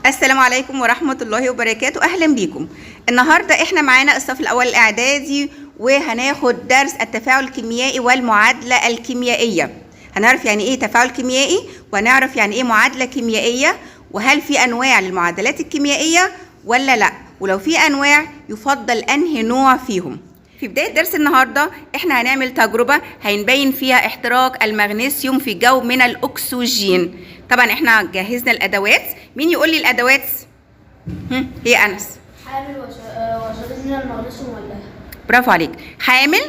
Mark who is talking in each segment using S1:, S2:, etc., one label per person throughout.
S1: السلام عليكم ورحمة الله وبركاته. أهلا بيكم. النهاردة احنا معانا الصف الأول الإعدادي وهناخد درس التفاعل الكيميائي والمعادلة الكيميائية. هنعرف يعني ايه تفاعل كيميائي وهنعرف يعني ايه معادلة كيميائية، وهل في أنواع للمعادلات الكيميائية ولا لا، ولو في أنواع يفضل أنهي نوع فيهم. في بداية درس النهاردة احنا هنعمل تجربة هينبين فيها احتراق المغنيسيوم في جو من الأكسجين. طبعا احنا جهزنا الأدوات. مين يقول لي الأدوات؟ هي أنس.
S2: حامل وشريط من المغنيسيوم ولا؟
S1: برافو عليك. حامل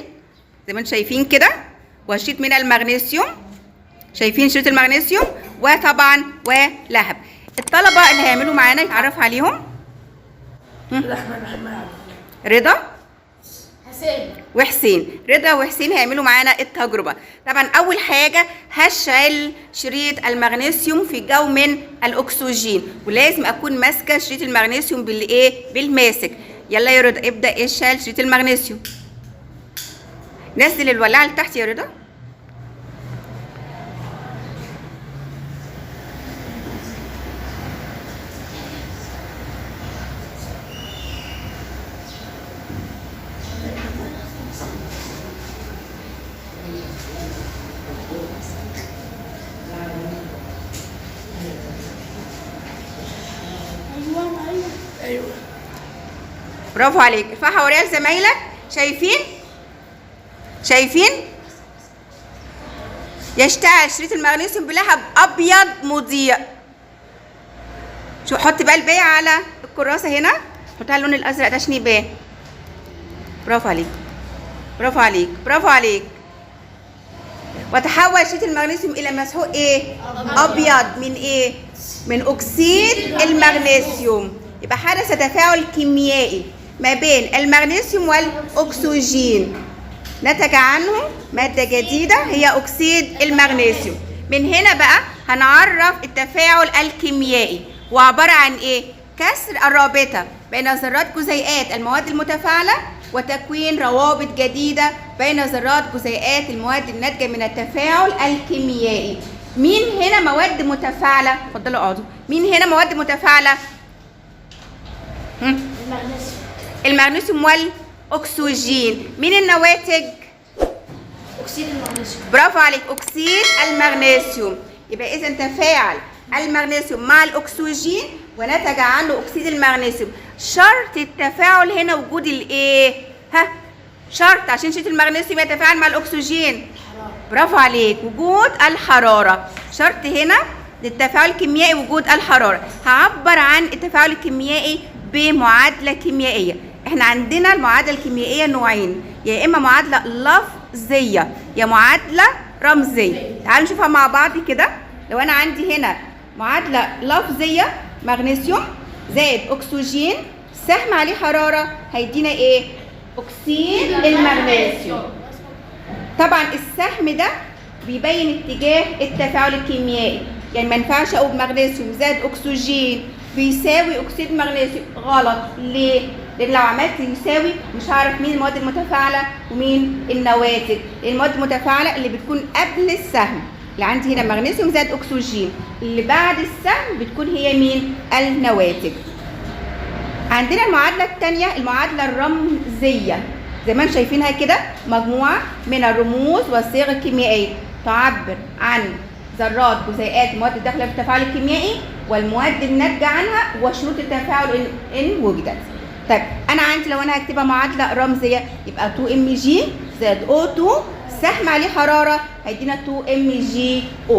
S1: زي ما انتم شايفين كده، وشريط من المغنيسيوم، شايفين شريط المغنيسيوم، وطبعا ولهب. الطلبة اللي هيعملوا معانا يتعرف عليهم. رضا وحسين. رضا وحسين هيعملوا معانا التجربة. طبعا أول حاجة هشعل شريط المغنيسيوم في جو من الأكسجين، ولازم أكون ماسكة شريط المغنيسيوم بالماسك. يلا يا رضا ابدأ اشعل شريط المغنيسيوم. نزل الولاعة لتحت يا رضا.
S2: ايوه
S1: برافو عليك. ارفعها وريها لزمايلك. شايفين يشتعل شريط المغنيسيوم بلهب ابيض مضيء. شو حط بقى الباقي على الكراسه هنا، حطها اللون الازرق ده عشان يبان. برافو عليك برافو عليك برافو عليك. وتحول شريط المغنيسيوم الى مسحوق ايه؟ ابيض. من ايه؟ من اكسيد المغنيسيوم. يبقى حدث تفاعل كيميائي ما بين المغنيسيوم والاكسجين، نتج عنه مادة جديدة هي اكسيد المغنيسيوم. من هنا بقى هنعرف التفاعل الكيميائي، وعبارة عن ايه؟ كسر الرابطة بين ذرات جزيئات المواد المتفاعلة وتكوين روابط جديدة بين ذرات جزيئات المواد الناتجة من التفاعل الكيميائي. مين هنا مواد متفاعلة؟ اتفضلوا اقعدوا. مين هنا مواد متفاعلة؟ المغنيسيوم والاكسجين. مين النواتج؟
S2: اكسيد المغنيسيوم.
S1: برافو عليك، اكسيد المغنيسيوم. يبقى اذا تفاعل المغنيسيوم مع الاكسجين ونتج عنه اكسيد المغنيسيوم. شرط التفاعل هنا وجود الايه؟ شرط عشان شريط المغنيسيوم يتفاعل مع الاكسجين. برافو عليك، وجود الحرارة. شرط هنا للتفاعل الكيميائي وجود الحرارة. هعبر عن التفاعل الكيميائي بمعادلة كيميائية. احنا عندنا المعادلة الكيميائية نوعين، يا اما معادلة لفظية يا معادلة رمزية. تعالوا نشوفها مع بعض كده. لو انا عندي هنا معادلة لفظية، مغنيسيوم زائد اكسجين سهم عليه حرارة هيدينا ايه؟ اكسيد المغنيسيوم. طبعا السهم ده بيبين اتجاه التفاعل الكيميائي، يعني ما ينفعش اقول مغنيسيوم زائد اكسجين بيساوي اكسيد مغنيسيوم. غلط. ليه؟ لان لو عملت يساوي مش هعرف مين المواد المتفاعله ومين النواتج. المواد المتفاعله اللي بتكون قبل السهم، اللي عندي هنا مغنيسيوم زائد اكسجين، اللي بعد السهم بتكون هي مين؟ النواتج. عندنا المعادله الثانيه المعادله الرمزيه، زي ما انتم شايفينها كده، مجموعه من الرموز والصيغ الكيميائيه تعبر عن ذرات جزيئات المواد الداخله في التفاعل الكيميائي والمواد الناتجه عنها وشروط التفاعل ان وجدت. طيب انا عندي لو انا هكتبها معادله رمزيه يبقى 2Mg زائد O2 سهم عليه حراره هيدينا 2MgO.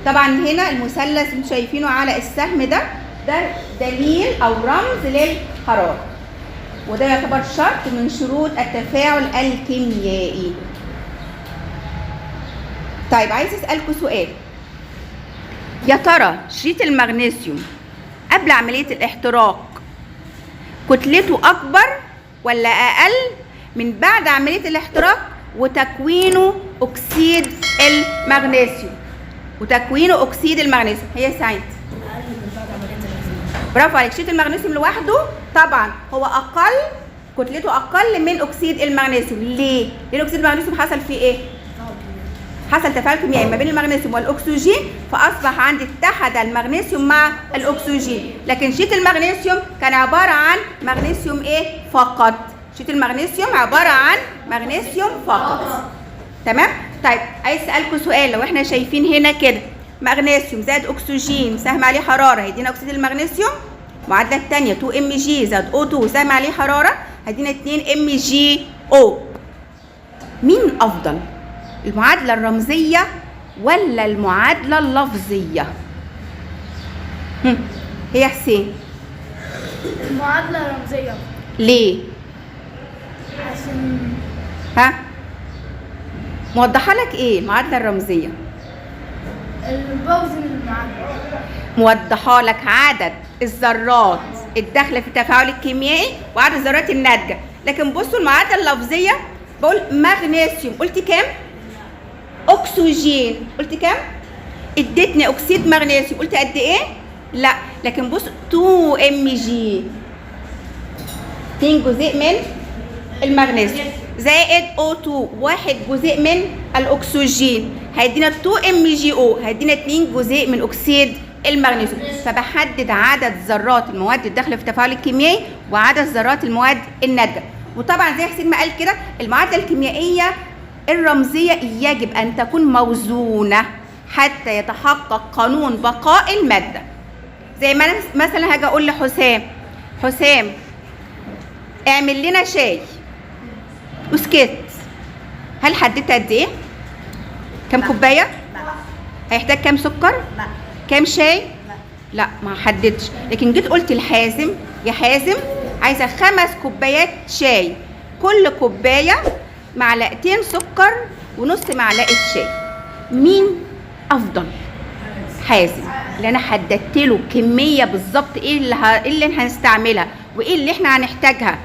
S1: طبعا هنا المثلث اللي شايفينه على السهم ده دليل او رمز للحراره، وده يعتبر شرط من شروط التفاعل الكيميائي. طيب عايز اسالكم سؤال، يا ترى شريط المغنيسيوم قبل عملية الاحتراق كتلته أكبر ولا أقل من بعد عملية الاحتراق وتكوينه أكسيد المغنيسيوم؟ هي سعيد. برافو عليك. شريط المغنيسيوم لوحده طبعا هو كتلته أقل من أكسيد المغنيسيوم. ليه؟ لأن أكسيد المغنيسيوم حصل فيه إيه؟ حصل تفاعل كيميائي ما بين المغنيسيوم والاكسجين، فاصبح عندي اتحد المغنيسيوم مع الاكسجين. لكن شيت المغنيسيوم كان عباره عن مغنيسيوم ايه فقط. شيت المغنيسيوم عباره عن مغنيسيوم فقط. تمام. طيب عايز اسالكم سؤال، لو احنا شايفين هنا كده مغنيسيوم زائد اكسجين سهم عليه حراره هيدينا اكسيد المغنيسيوم. المعادله الثانيه 2 ام جي زائد O2 سهم عليه حراره هيدينا 2 ام جي او. مين افضل، المعادله الرمزيه ولا المعادله اللفظيه؟ هي حسين.
S2: المعادلة الرمزية.
S1: ليه؟
S2: عشان
S1: موضحه لك ايه المعادله الرمزيه؟
S2: بوزن المعادلة.
S1: موضحه لك عدد الذرات الداخله في التفاعل الكيميائي وعدد الذرات الناتجه. لكن بصوا المعادله اللفظيه بقول مغنيسيوم قلت كام؟ اكسجين قلت كام؟ ادتني اكسيد مغنيسيوم قلت قد ايه؟ لا. لكن بص 2 ام جي 2 جزيء من المغنيسيوم زائد O2 1 جزيء من الاكسجين هيدينا 2 ام جي او، هيدينا 2 جزيء من اكسيد المغنيسيوم. فبحدد عدد ذرات المواد الداخله في التفاعل الكيميائي وعدد ذرات المواد الناتجه. وطبعا زي حسين ما قال كده المعادله الكيميائيه الرمزيه يجب ان تكون موزونه حتى يتحقق قانون بقاء الماده. زي ما مثلا هاجي اقول لحسام، حسام اعمل لنا شاي وسكت، هل حددت قد ايه؟ كم كوبايه؟
S2: لا.
S1: هيحتاج كام سكر؟
S2: لا.
S1: كام شاي؟
S2: لا.
S1: لا ما حددتش. لكن جيت قلت لحازم يا حازم عايزه 5 كوبايات شاي، كل كوبايه معلقتين سكر ونص معلقه شاي. مين افضل؟ حازم، اللي انا حددت له كميه بالظبط ايه اللي هنستعملها وايه اللي احنا هنحتاجها.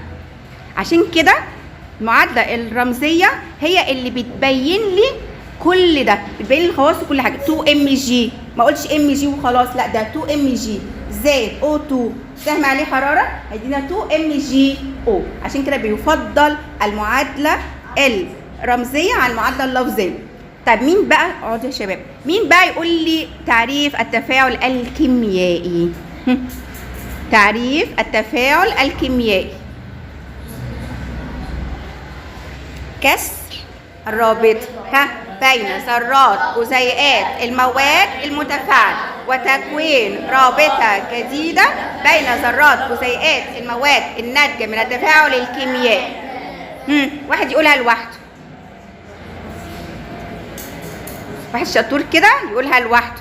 S1: عشان كده المعادله الرمزيه هي اللي بتبين لي كل ده، بتبين لي الخواص كل حاجه. 2 ام جي ما اقولش ام جي وخلاص، لا ده 2 ام جي زائد O2 سهم عليه حراره هيدينا 2 ام جي او. عشان كده بيفضل المعادله الرمزيه عن المعادله اللفظيه. طب مين بقى، اقعدوا يا شباب، مين بقى يقول لي تعريف التفاعل الكيميائي؟ تعريف التفاعل الكيميائي: كسر الرابطة بين ذرات جزيئات المواد المتفاعلة وتكوين رابطة جديدة بين ذرات جزيئات المواد الناتجة من التفاعل الكيميائي. واحد يقولها لوحده، واحد شطور كده يقولها لوحده.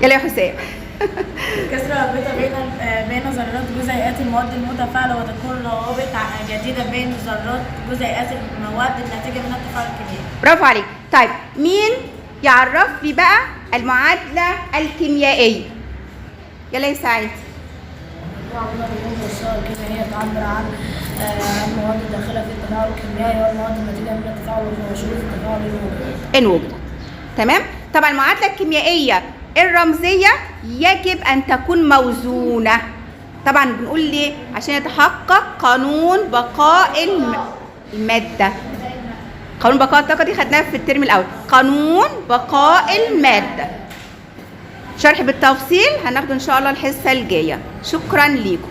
S1: يلا يا حسام.
S3: كسر الرابطة بين ذرات جزيئات المواد المتفاعلة وتكون روابط جديدة بين ذرات جزيئات المواد الناتجة من التفاعل الكيميائي.
S1: برافو عليك. طيب مين يعرف لي بقى المعادلة الكيميائية؟ يلا يا سعيد.
S2: المعادلة المفصلة الكيميائية تعبر عن المواد الداخلة في التفاعل الكيميائي والمواد الناتجة من التفاعل وشروط التفاعل
S1: إن وجدت. تمام؟ طبعا المعادلة الكيميائية الرمزية يجب أن تكون موزونة. طبعا بنقول ليه؟ عشان يتحقق قانون بقاء المادة. قانون بقاء الطاقة دي خدناها في الترم الأول. قانون بقاء المادة شرح بالتفصيل هناخده إن شاء الله الحصة الجاية. شكرا ليكم.